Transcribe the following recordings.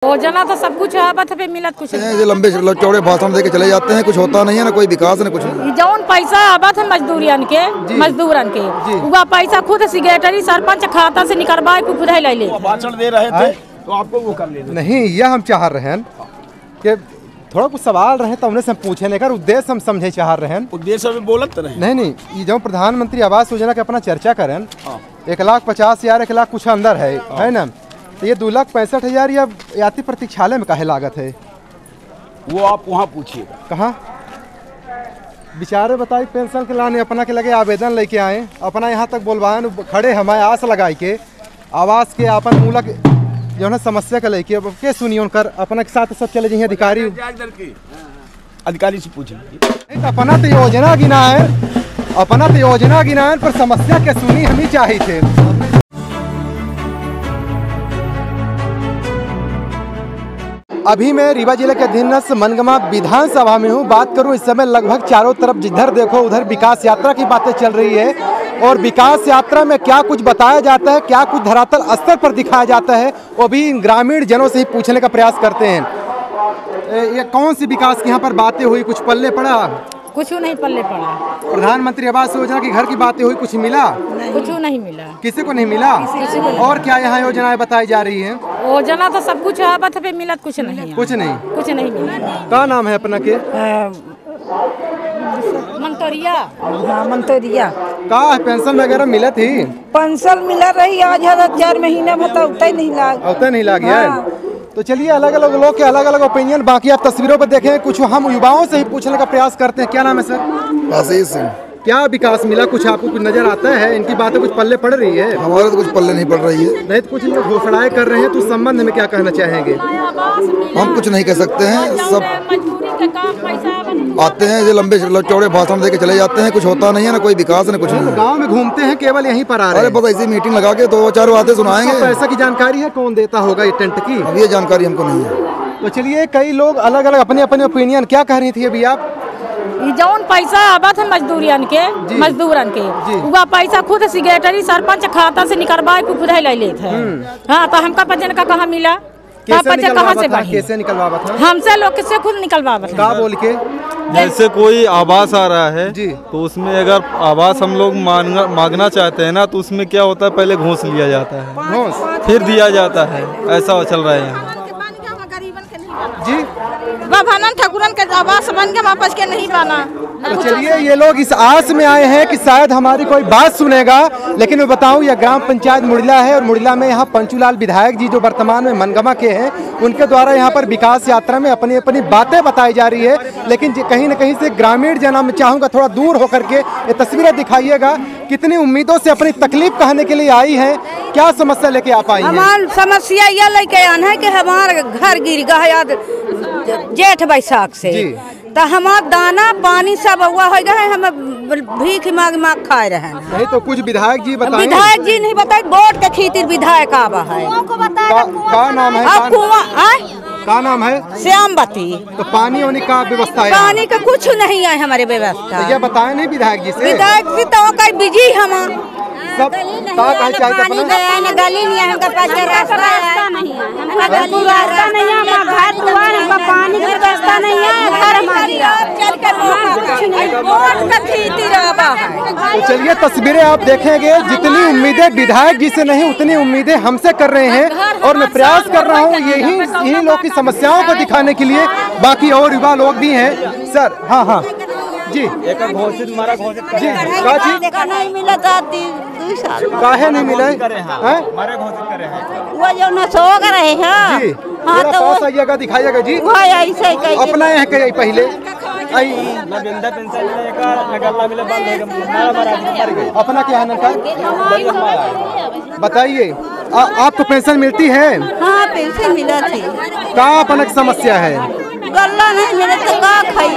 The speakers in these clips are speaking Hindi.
योजना तो सब कुछ है, पे मिलत कुछ नहीं। लंबे चौड़े भाषण दे के चले जाते हैं, कुछ होता नहीं है ना, कोई विकास न कुछ नहीं। जौन पैसा आवत है मजदूरन के वह पैसा खुद सिग्नेटरी सरपंच खाता से निकलवाए खुद ले ले भाषण दे रहे थे तो आपको वो कर लेना नहीं। यह हम चाह रहे हैं कि थोड़ा कुछ सवाल रहे तो उन्हें से पूछे लेकर उद्देश्य हम समझे चाह रहे हैं। उद्देश्य में बोलत नहीं, ये जो प्रधानमंत्री आवास योजना के अपना चर्चा करें 1,50,000 1 लाख कुछ अंदर है ना, तो ये 2,65,000 या यात्री प्रतीक्षालय में काहे लागत है? वो आप वहाँ पूछिएगा। कहाँ बेचारे बताई पेंशन के लाने अपना के लगे आवेदन लेके आए, अपना यहाँ तक बोलवाएं खड़े हमारे आस लगाई के आवास के अपन मूलक जो है समस्या के लेके अब के सुनिए उनकर अपना के साथ सब चले जाइए अधिकारी से पूछेंगे। अपना तो योजना गिना है पर समस्या के सुनी हम ही चाहिए थे। अभी मैं रीवा जिले के अधीनस्थ मनगमा विधानसभा में हूँ। बात करूँ इस समय लगभग चारों तरफ जिधर देखो उधर विकास यात्रा की बातें चल रही है और विकास यात्रा में क्या कुछ बताया जाता है, क्या कुछ धरातल स्तर पर दिखाया जाता है, वो भी इन ग्रामीण जनों से ही पूछने का प्रयास करते हैं। ये कौन सी विकास की यहाँ पर बातें हुई, कुछ पल्ले पड़ा? कुछ नहीं पल्ले पड़ा। प्रधानमंत्री आवास योजना की घर की बातें हुई, कुछ मिला? कुछ नहीं मिला। किसी को नहीं मिला? और क्या यहाँ योजनाएं बताई जा रही हैं? योजना तो सब कुछ है, पे मिलत कुछ नहीं। कुछ नहीं मिला। क्या नाम है अपना के? मंतोरिया। हाँ मंतोरिया। का पेंशन वगैरह मिला थी? पेंशन मिला रही आज 4 महीने में तो उतना नहीं लाग गया। तो चलिए अलग अलग लोग के अलग अलग ओपिनियन, बाकी आप तस्वीरों पर देखें। कुछ हम युवाओं से ही पूछने का प्रयास करते हैं। क्या नाम है सर? आशीष सिंह। क्या विकास मिला, कुछ आपको कुछ नजर आता है? इनकी बातें कुछ पल्ले पड़ रही है? हमारे तो कुछ पल्ले नहीं पड़ रही है। नहीं तो कुछ लोग घोषणाएं कर रहे हैं, तो उस संबंध में क्या कहना चाहेंगे? हम कुछ नहीं कह सकते हैं, सब आते हैं जो लंबे चौड़े भाषण दे के चले जाते हैं, कुछ होता नहीं है ना, कोई विकास न कुछ नहीं। गाँव में घूमते हैं, केवल यहीं पर आ रहे हैं? बस ऐसी मीटिंग लगा के 2-4 बातें सुनाएंगे। पैसा की जानकारी है कौन देता होगा ये टेंट की? अब ये जानकारी हमको नहीं है। तो चलिए कई लोग अलग अलग अपने अपने ओपिनियन, क्या कह रही थी अभी आप? जौन पैसा आवत है मजदूरन के वह पैसा खुद सिग्नेटरी सरपंच खाता से निकलवाए खुद ले लेते हैं। हाँ तो हमका पचन का कहाँ मिला? कैसे निकलवा था? हमसे लोग किससे खुद निकलवा का बोल के? जैसे कोई आवास आ रहा है तो उसमें अगर आवास हम लोग मांगना चाहते हैं ना, तो उसमें क्या होता है, पहले घूस लिया जाता है, फिर दिया जाता है। ऐसा चल रहा है यहाँ जी। ठाकुरन के आवास बन के वापस के नहीं बना। तो चलिए ये लोग इस आस में आए हैं कि शायद हमारी कोई बात सुनेगा। लेकिन मैं बताऊं यह ग्राम पंचायत मुड़िला है और मुड़िला में यहाँ पंचूलाल विधायक जी जो वर्तमान में मनगमा के हैं, उनके द्वारा यहाँ पर विकास यात्रा में अपनी अपनी बातें बताई जा रही है। लेकिन कहीं न कहीं से ग्रामीण जना मैं चाहूँगा थोड़ा दूर होकर के ये तस्वीरें दिखाइएगा, कितनी उम्मीदों से अपनी तकलीफ कहने के लिए आई है, क्या समस्या लेके आप आई हैं? हमारी समस्या यह लेके आना है कि हमारा घर गिर गया जेठ बैसाख से, तो हमारा दाना पानी सब हुआ हो गया है, हम भीख मांग खाए रहे हैं। नहीं तो कुछ विधायक जी बताएं। विधायक जी नहीं बताए, वोट के खीतिर विधायक आवा है। का नाम है? का नाम है? श्यामवती। तो पानी होने का व्यवस्था है? पानी का कुछ नहीं है हमारे व्यवस्था। तो ये बताए नहीं विधायक जी से? विधायक जी तो कई बिजी हम सब गली नहीं है, हमका रास्ता नहीं है, पानी की व्यवस्था नहीं है, तो चलिए तस्वीरें आप देखेंगे, जितनी उम्मीदें विधायक जी से नहीं उतनी उम्मीदें हमसे कर रहे हैं। और मैं प्रयास कर रहा हूँ यही लोग की समस्याओं को दिखाने के लिए, बाकी और युवा लोग भी हैं। सर हाँ जी, एक घोषित जी का चीज नहीं मिला काहे नहीं मिला? वो जो न सो रहे हैं जी, तो पास आइएगा, दिखाइएगा जी। ऐसे अपना यहाँ के पहले अपना क्या है ना, बताइए आपको पेंशन मिलती है? हाँ पेंशन मिला थी। क्या अपना समस्या है? गल्ला नहीं मिले तो का खाई।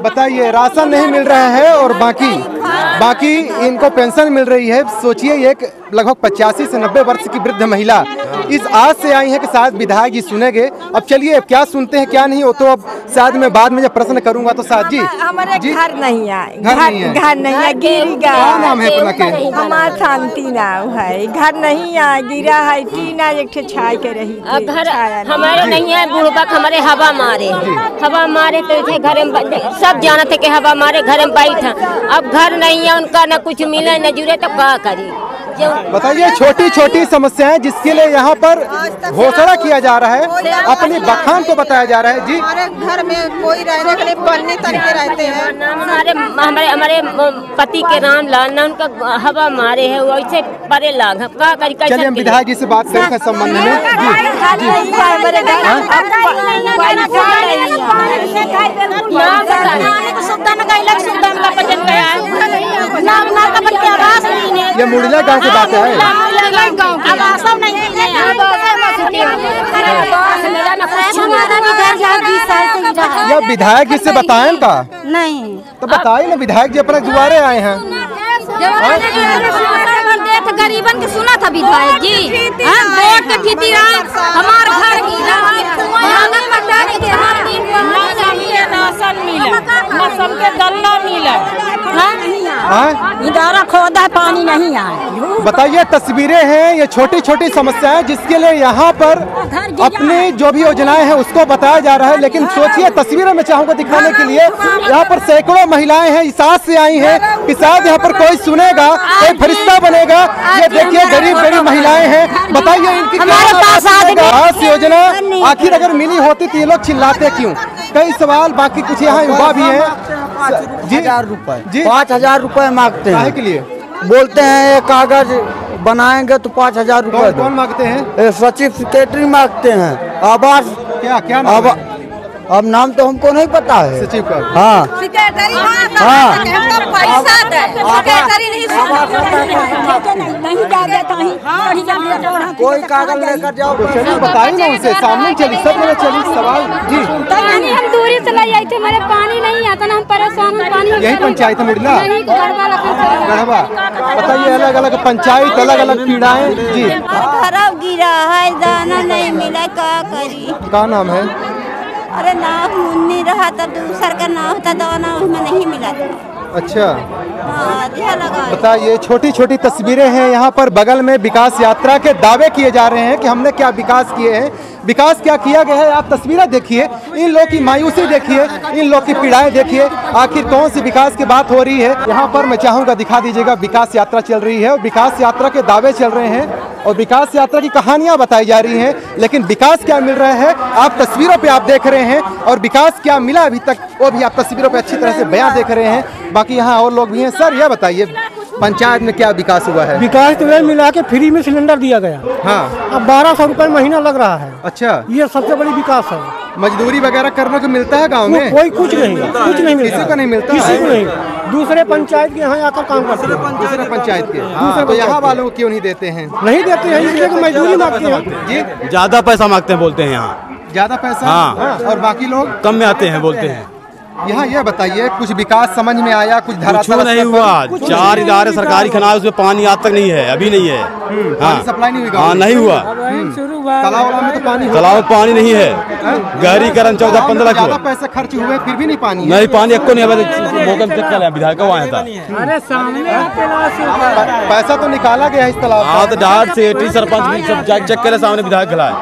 बताइए, राशन नहीं मिल रहा है और बाकी इनको पेंशन मिल रही है। सोचिए, एक लगभग 85 से 90 वर्ष की वृद्ध महिला इस आस से आई है कि शायद विधायक जी सुनेंगे। अब चलिए, अब क्या सुनते हैं क्या नहीं, हो तो अब शायद मैं बाद में जब प्रश्न करूंगा तो शायद जी हमारे घर नहीं है, घर नहीं है, गिरेगा। क्या नाम है अपना के? हमारा शांति नाम है, घर नहीं है, गिरा है, टीना एक छाई के रही। घर हमारे नहीं है, बुढ़बा हमारे हवा मारे तो इसे घर में सब जाना थे कि हवा मारे घर में बैठा। अब घर नहीं है उनका, न कुछ मिले न जुड़े, तो क्या करे। बताइए, छोटी छोटी समस्याएं जिसके लिए यहाँ पर घोषणा किया जा रहा है, अपनी बखान को बताया जा रहा है। जी, हमारे घर में कोई रहने के लिए पन्नी तरीके रहते हैं। हमारे पति के राम लाल ना उनका हवा मारे है, वैसे परे लाग क्या करी। चलिए हम विधायक जी से बात करें संबंध में। ये मुड़िला गाँव से बात है। ये विधायक जी से बताएं का नहीं तो बताइए ना, विधायक जी अपने दुआरे आए हैं। गरीबन के सुना था विधायक जी, वोट के खेती हमार घर सबके गल्ला मिला, इधर खोदा पानी नहीं आए। बताइए, तस्वीरें हैं ये छोटी छोटी समस्याएं जिसके लिए यहाँ पर अपनी जो भी योजनाएं हैं उसको बताया जा रहा है। लेकिन सोचिए, तस्वीरें मैं चाहूंगा दिखाने के लिए, यहाँ पर सैकड़ों महिलाएं हैं, इस आस से आई हैं कि शायद यहाँ पर कोई सुनेगा, कोई फरिश्ता बनेगा। ये देखिए, गरीब महिलाएं हैं। बताइए, इनकी आवास योजना आखिर अगर मिली होती तो ये लोग चिल्लाते क्यों? कई सवाल। बाकी कुछ यहाँ युवा भी है। 5,000 रुपए जी, 5,000 रुपए मांगते हैं। के लिए बोलते हैं ये कागज बनाएंगे तो 5,000 रुपए। कौन मांगते हैं? सचिव सेक्रेटरी मांगते हैं। आवास क्या नाम है? अब नाम तो हमको नहीं पता है सचिव का। हाँ, कोई कागज लेकर जाओ। चलिए बताइए ना उनसे, सामने चलिए, सब जगह चलिए। सवाल जी, हम दूरी से लाई आई थे, हमारे पानी नहीं आता ना, हम परेशान हैं। पानी यही पंचायत है मुड़िला गढ़वा। बताइए, अलग अलग पंचायत, अलग अलग पीड़ाएं। जी, खराब गिरा है, दाना नहीं मिला, क्या करी। क्या नाम है? अरे नाम मुन्नी रहा था, दूसर का नाम था, दाना उसमें नहीं मिला था। अच्छा, लगा। बताइए, छोटी छोटी तस्वीरें हैं यहाँ पर। बगल में विकास यात्रा के दावे किए जा रहे हैं कि हमने क्या विकास किए हैं, विकास क्या किया गया है। आप तस्वीरें देखिए, इन लोग की मायूसी देखिए, इन लोग की पीड़ाएं देखिए। आखिर कौन सी विकास की बात हो रही है यहाँ पर? मैं चाहूँगा दिखा दीजिएगा। विकास यात्रा चल रही है और विकास यात्रा के दावे चल रहे हैं और विकास यात्रा की कहानियां बताई जा रही हैं, लेकिन विकास क्या मिल रहा है आप तस्वीरों पे आप देख रहे हैं, और विकास क्या मिला अभी तक वो भी आप तस्वीरों पे अच्छी तरह से बयां देख रहे हैं। बाकी यहाँ और लोग भी हैं। सर, यह बताइए, पंचायत में क्या विकास हुआ है? विकास तो ये मिला के फ्री में सिलेंडर दिया गया। हाँ, अब 1200 रुपए महीना लग रहा है। अच्छा, ये सबसे बड़ी विकास है। मजदूरी वगैरह करने को मिलता है गांव में? कोई कुछ नहीं मिलता, किसी को नहीं मिलता, किसी को नहीं। दूसरे पंचायत के यहाँ आकर काम करते हैं। दूसरे पंचायत के, तो यहाँ वालों को क्यों नहीं देते हैं? नहीं देते हैं, इसलिए मजदूरी मांगते हैं। जी, ज्यादा पैसा मांगते हैं, बोलते हैं यहाँ ज्यादा पैसा। हाँ। और बाकी लोग कम में आते हैं, बोलते हैं। यहाँ ये बताइए, कुछ विकास समझ में आया? कुछ धरातल नहीं हुआ। 4 इदारे सरकारी खनाल, उसमें पानी आज तक नहीं है, अभी नहीं है। पानी सप्लाई नहीं हुई? हाँ, नहीं हुआ। तालाब में तो पानी, तालाब में पानी नहीं है। गहरीकरण 14-15 लाख। ज्यादा पैसे खर्च हुए फिर भी नहीं पानी है? नहीं, पानी आपको नहीं है। विधायक आया था। अरे सामने पैसा तो निकाला गया इस तालाब। हाँ, तो डाट से सरपंच सब चेक करे, सामने विधायक खिलाए।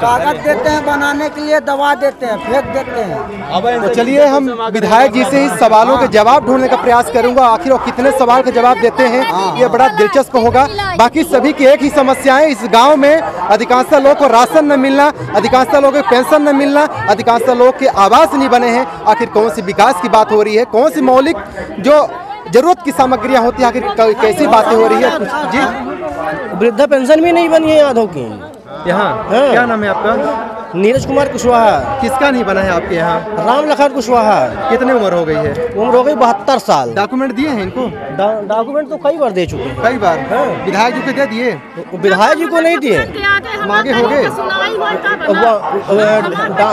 कागज देते हैं बनाने के लिए, दवा देते हैं, फेंक देते हैं। तो चलिए हम विधायक जी से ही सवालों के जवाब ढूंढने का प्रयास करूंगा। आखिर वो कितने सवाल के जवाब देते हैं ये बड़ा दिलचस्प होगा। बाकी सभी की एक ही समस्या है, इस गांव में अधिकांश लोगों को राशन न मिलना, अधिकांश लोगों को पेंशन न मिलना, अधिकांश लोग के आवास नहीं बने हैं। आखिर कौन सी विकास की बात हो रही है, कौन सी मौलिक जो जरूरत की सामग्रियां होती है, आखिर कैसी बातें हो रही है? जी, वृद्धा पेंशन भी नहीं बनी है आधों की। यहाँ क्या नाम है आपका? नीरज कुमार कुशवाहा। किसका नहीं बना है आपके यहाँ? राम लखन कुशवाहा। कितने उम्र हो गई है? उम्र हो गई 72 साल। डॉक्यूमेंट दिए हैं इनको? डॉक्यूमेंट तो कई बार दे चुके हैं। कई बार? विधायक जी को दे दिए? विधायक जी को नहीं दिए, मांगे हो गए।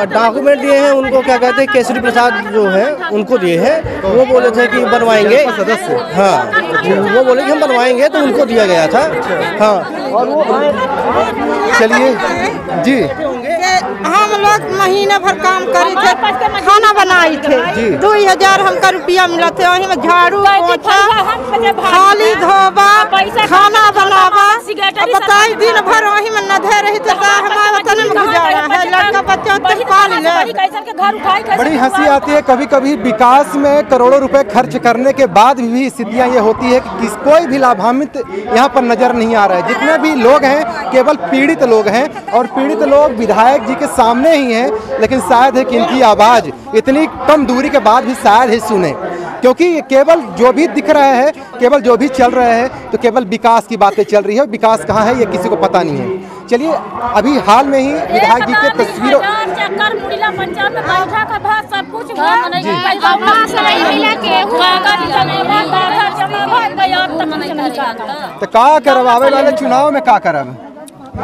डॉक्यूमेंट दिए हैं उनको, क्या कहते हैं, केसरी प्रसाद जो है उनको दिए हैं। वो बोले थे कि बनवाएंगे सदस्य। हाँ, वो बोले कि हम बनवाएंगे, तो उनको दिया गया था। हाँ, और वो चलिए जी। हम लोग महीने भर काम करे थे, खाना बनाई थे, 2000 हमका रुपया मिला थे। वही में झाड़ू पोछा, थाली धोबा, खाना बनावा, बताई दिन भर वही में नधे रही थे। हमारे वतन में गुजारा है, लड़का बच्चा तक पाल ले। बड़ी हंसी आती है कभी कभी। विकास में करोड़ों रुपए खर्च करने के बाद भी स्थितियां ये होती है कि कोई भी लाभान्वित यहाँ पर नजर नहीं आ रहा है। जितने भी लोग हैं केवल पीड़ित लोग हैं, और पीड़ित लोग विधायक जी के सामने ही हैं। लेकिन शायद है कि इनकी आवाज़ इतनी कम दूरी के बाद भी शायद ही सुने, क्योंकि केवल जो भी दिख रहा है, केवल जो भी चल रहा है, तो केवल विकास की बातें चल रही है। विकास कहाँ है ये किसी को पता नहीं है। चलिए, अभी हाल में ही विधायक जी के तस्वीरों तो का करवावे वाले चुनाव में का करब?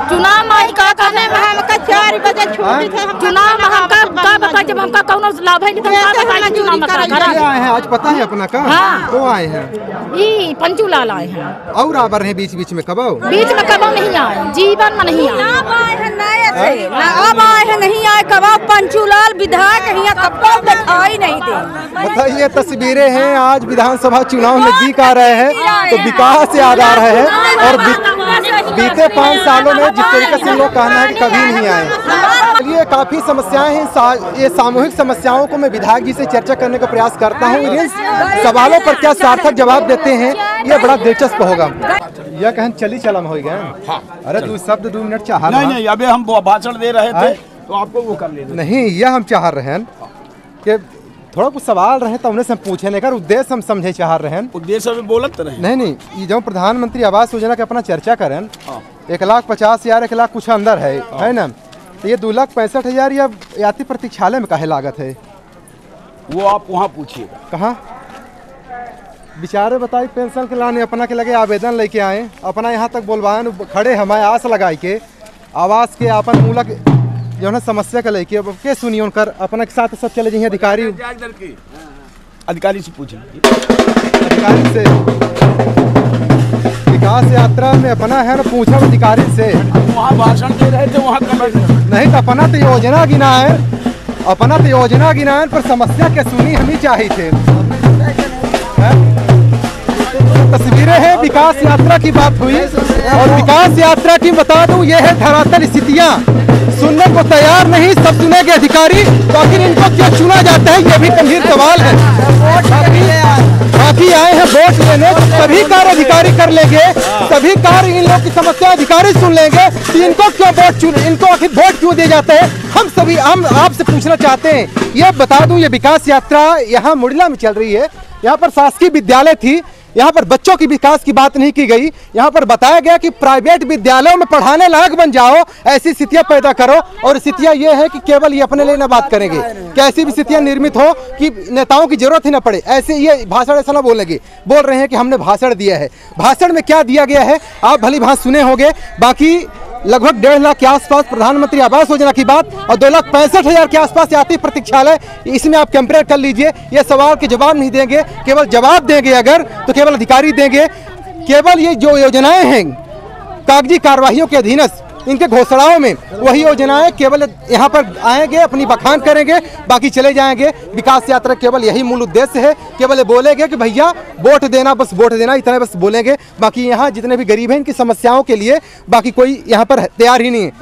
चुनाव में का करने में हमका 4 बजे छुट्टी थे। चुनाव में हमका का बता, जब हमका कौनो लाभ है नहीं तो का बता चुनाव में करा आए हैं। आज पता है अपना का? हाँ। तो आए हैं ई पंचूलाल आए हैं। और आबर हैं बीच बीच में कबो? बीच में कबो नहीं आए, जीवन में नहीं आए। अब आए हैं नए से, अब आए हैं, नहीं आए कबो। पंचूलाल विधायक यहाँ कब दिखाई नहीं दे। बताइए, तस्वीरें हैं आज विधानसभा चुनाव नजदीक आ रहे हैं तो विकास याद आ रहे हैं। और बीते 5 सालों में जिस तरीके से लोग कहना है कि कभी नहीं आए। चलिए, काफी समस्याएं हैं। ये सामूहिक समस्याओं को मैं विधायक जी से चर्चा करने का प्रयास करता हूँ। इन सवालों पर क्या सार्थक जवाब देते हैं, ये बड़ा दिलचस्प होगा। यह कहन चली चलम हो गए। हाँ। अरे 2 शब्द 2 मिनट चाह नहीं, अभी हम भाषण दे रहे थे तो आपको वो कर लेना। नहीं, यह हम चाह रहे हैं कि थोड़ा कुछ सवाल रहे तो उन्हें हम पूछे नहीं कर, उद्देश्य हम समझे चाह रहे हैं। उद्देश्य में बोलत रहे। नहीं, ये जो प्रधानमंत्री आवास योजना के अपना चर्चा करें, 1,50,000 1 लाख कुछ अंदर है ना? तो ये 2,65,000 या यात्री प्रतीक्षालय में काहे लागत है? वो आप वहाँ पूछिएगा। कहाँ बेचारे बताई पेंशन के लाने अपना के लगे आवेदन लेके आए, अपना यहाँ तक बोलवाएं खड़े, हमारे आस लगाई के आवास के अपन मूलक जो है समस्या के लेके अब के सुनिए उनकर अपना के साथ सब चले जाइए। अधिकारी से पूछें, अधिकारी से विकास यात्रा में अपना है ना, पूछा अधिकारी से। वहाँ भाषण दे रहे थे, वहाँ नहीं तो अपना तो योजना गिना है, अपना तो योजना गिना है, पर समस्या के सुनी हम ही चाहिए थे। तस्वीरें हैं, विकास यात्रा की बात हुई और विकास यात्रा की बता दूं ये है धरातल स्थितियां। सुनने को तैयार नहीं, सब सुनेंगे अधिकारी, तो आखिर इनको क्यों चुना जाता है ये भी गंभीर सवाल है। बाकी आए हैं वोट लेने, सभी कार्य अधिकारी कर लेंगे, सभी कार्य इन लोग की समस्या अधिकारी सुन लेंगे, तो इनको क्यों इनको आखिर वोट क्यों दिए जाते हैं? हम आपसे पूछना चाहते हैं। ये बता दूं, ये विकास यात्रा यहाँ मुड़िला में चल रही है। यहाँ पर शासकीय विद्यालय थी, यहाँ पर बच्चों की विकास की बात नहीं की गई। यहाँ पर बताया गया कि प्राइवेट विद्यालयों में पढ़ाने लायक बन जाओ, ऐसी स्थितियां पैदा करो। और स्थितियां ये है कि केवल ये अपने लिए ना बात करेंगे, कि ऐसी भी स्थितियां निर्मित हो कि नेताओं की जरूरत ही ना पड़े। ऐसे ये भाषण ऐसा ना बोलेंगे, बोल रहे हैं कि हमने भाषण दिया है। भाषण में क्या दिया गया है आप भली भांति सुने होंगे। बाकी लगभग 1.5 लाख के आसपास प्रधानमंत्री आवास योजना की बात और 2,65,000 के आसपास यात्री प्रतीक्षालय, इसमें आप कंपेयर कर लीजिए। ये सवाल के जवाब नहीं देंगे, केवल जवाब देंगे अगर तो केवल अधिकारी देंगे। केवल ये जो योजनाएं हैं कागजी कार्यवाहियों के अधीन, इनके घोषणाओं में वही योजनाएं केवल यहाँ पर आएंगे, अपनी बखान करेंगे, बाकी चले जाएंगे। विकास यात्रा केवल यही मूल उद्देश्य है, केवल ये बोलेंगे कि भैया वोट देना, बस वोट देना, इतना बस बोलेंगे। बाकी यहाँ जितने भी गरीब हैं इनकी समस्याओं के लिए बाकी कोई यहाँ पर तैयार ही नहीं है।